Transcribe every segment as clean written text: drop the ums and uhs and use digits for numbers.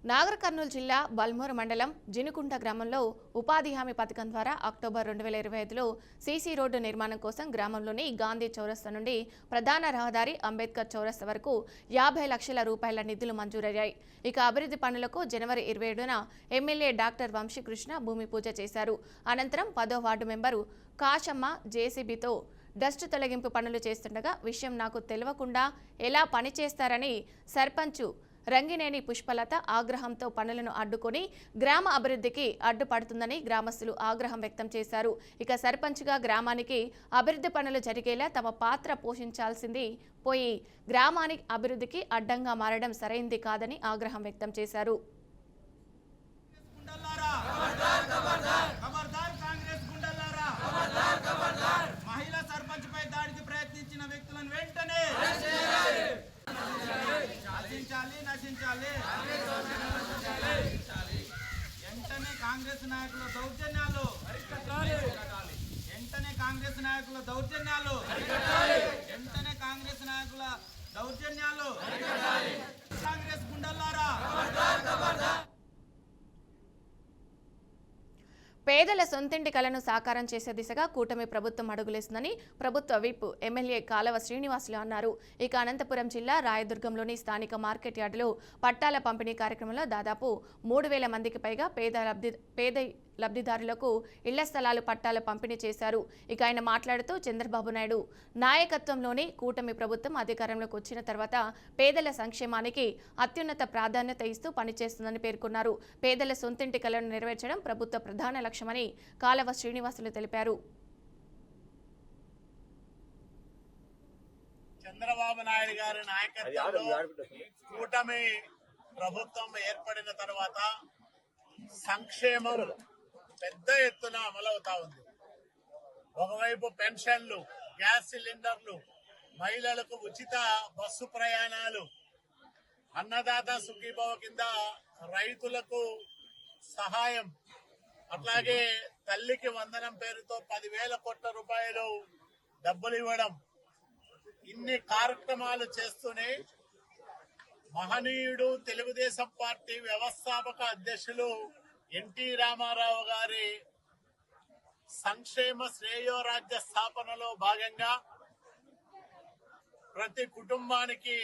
నాగర్ కర్నూలు జిల్లా బల్మూరు మండలం జినుకుంట గ్రామంలో ఉపాధి హామీ పథకం ద్వారా అక్టోబర్ 2025లో సీసీ రోడ్డు నిర్మాణం కోసం గ్రామంలోని గాంధీ చౌరస్తా నుండి ప్రధాన రహదారి అంబేద్కర్ చౌరస్తా వరకు 50 లక్షల రూపాయల నిధులు మంజూరయ్యాయి. ఇక అభివృద్ధి పనులకు జనవరి 27న ఎమ్మెల్యే డాక్టర్ వంశీకృష్ణ భూమి పూజ చేశారు. అనంతరం 10వ వార్డు మెంబరు కాశమ్మ జేసీబీతో డస్ట్ తొలగింపు పనులు చేస్తుండగా విషయం నాకు తెలియకుండా ఎలా పనిచేస్తారని సర్పంచ్ రంగినేని పుష్పలత ఆగ్రహంతో పనులను అడ్డుకొని గ్రామ అభివృద్ధికి అడ్డుపడుతుందని గ్రామస్తులు ఆగ్రహం వ్యక్తం చేశారు. ఇక సర్పంచ్గా గ్రామానికి అభివృద్ధి పనులు జరిగేలా తమ పాత్ర పోషించాల్సింది పోయి గ్రామానికి అభివృద్ధికి అడ్డంగా మారడం సరైంది కాదని ఆగ్రహం వ్యక్తం చేశారు. మహిళా సర్పంచ్ పై దాడికి ప్రయత్నించిన వ్యక్తులను వెంటనే నశించాలి. వెంటనే కాంగ్రెస్ నాయకుల దౌర్జన్యాలు కాంగ్రెస్ గుండల్లారా. పేదల సొంతింటి కలను సాకారం చేసే దిశగా కూటమి ప్రభుత్వం అడుగులేస్తుందని ప్రభుత్వ విప్ ఎమ్మెల్యే కాలవ శ్రీనివాసులు అన్నారు. ఇక అనంతపురం జిల్లా రాయదుర్గంలోని స్థానిక మార్కెట్ యార్డులో పట్టాల పంపిణీ కార్యక్రమంలో దాదాపు 3000 మందికి పైగా పేద లబ్ధిదారులకు ఇళ్ల స్థలాలు పట్టాల పంపిణీ చేశారు. ఇక ఆయన మాట్లాడుతూ చంద్రబాబు నాయుడు నాయకత్వంలోని కూటమి ప్రభుత్వం అధికారంలోకి వచ్చిన తర్వాత పేదల సంక్షేమానికి అత్యున్నత ప్రాధాన్యత ఇస్తూ పనిచేస్తుందని పేర్కొన్నారు. పేదల సొంతింటి కలను నెరవేర్చడం ప్రభుత్వ ప్రధాన లక్ష్యమని కాలవ శ్రీనివాసులు తెలిపారు. చంద్రబాబు నాయుడు గారి నాయకత్వంలో కూటమి ప్రభుత్వం ఏర్పడిన తర్వాత సంక్షేమం పెద్ద ఎత్తున అమలవుతా ఉంది. ఒకవైపు పెన్షన్లు, గ్యాస్ సిలిండర్లు, మహిళలకు ఉచిత బస్సు ప్రయాణాలు, అన్నదాత సుఖీభవ కింద రైతులకు సహాయం, అట్లాగే తల్లికి వందనం పేరుతో 10,000 కోట్ల రూపాయలు డబ్బులు ఇవ్వడం, ఇన్ని కార్యక్రమాలు చేస్తూనే మహనీయుడు తెలుగుదేశం పార్టీ వ్యవస్థాపక అధ్యక్షులు ఎన్టీ రామారావు గారి సంక్షేమ శ్రేయోరాజ్య స్థాపనలో భాగంగా ప్రతి కుటుంబానికి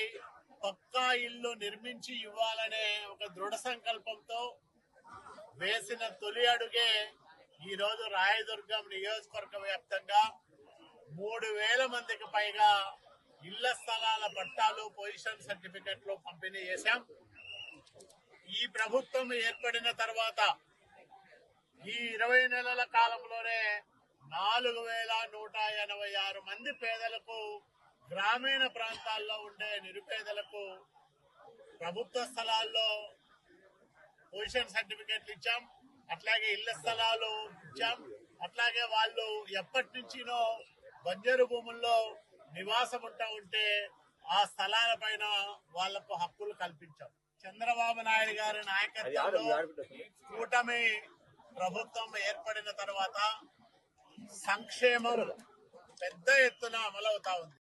పక్కా ఇల్లు నిర్మించి ఇవ్వాలనే ఒక దృఢ సంకల్పంతో వేసిన తొలి అడుగే ఈరోజు రాయదుర్గం నియోజకవర్గ వ్యాప్తంగా 3000 మందికి పైగా ఇళ్ల స్థలాల పట్టాలు, పొజిషన్ సర్టిఫికెట్లు పంపిణీ చేశాం. ఈ ప్రభుత్వం ఏర్పడిన తర్వాత ఈ 20 నెలల కాలంలోనే 4186 మంది పేదలకు, గ్రామీణ ప్రాంతాల్లో ఉండే నిరుపేదలకు ప్రభుత్వ స్థలాల్లో పొజిషన్ సర్టిఫికెట్లు ఇచ్చాం. అట్లాగే ఇళ్ల స్థలాలు ఇచ్చాం. అట్లాగే వాళ్ళు ఎప్పటి నుంచినో బంజరు భూముల్లో నివాసం ఉంటే ఆ స్థలాల పైన వాళ్లకు హక్కులు కల్పించాం. చంద్రబాబు నాయుడు గారి నాయకత్వంలో కూటమి ప్రభుత్వం ఏర్పడిన తర్వాత సంక్షేమం పెద్ద ఎత్తున అమలవుతా ఉంది.